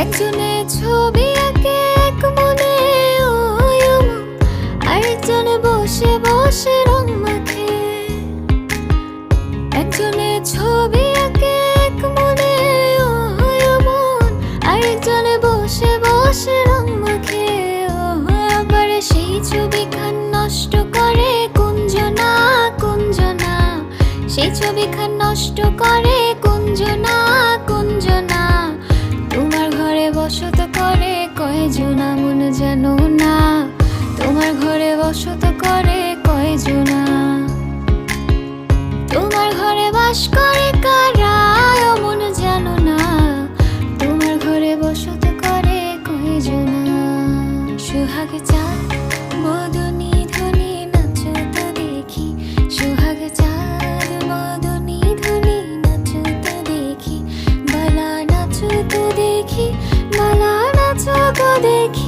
একজনে ছবি আঁকে এক মনে আরেকজনে বসে বসে রং মাখে। একজনে ছবি আঁকে এক মনে আরেকজনে বসে বসে রং মাখে। আবার সেই ছবিখান নষ্ট করে কুঞ্জনা কুঞ্জনা, সেই ছবিখান নষ্ট করে কুঞ্জনা কুঞ্জনা। তোমার ঘরে বসত করে কয়জনা মন জানো না, তোমার ঘরে বসত করে কয়জনা। তোমার ঘরে বাস করে কারা মন জানো না, তোমার ঘরে বসত করে কয়জনা। সোহাগ চাঁদ মদনী ধ্বনি নাচত দেখি, সোহাগ চাঁদ মদনী ধ্বনি নাচত দেখি, বালা নাচত দেখি, বালা নাচত দেখি।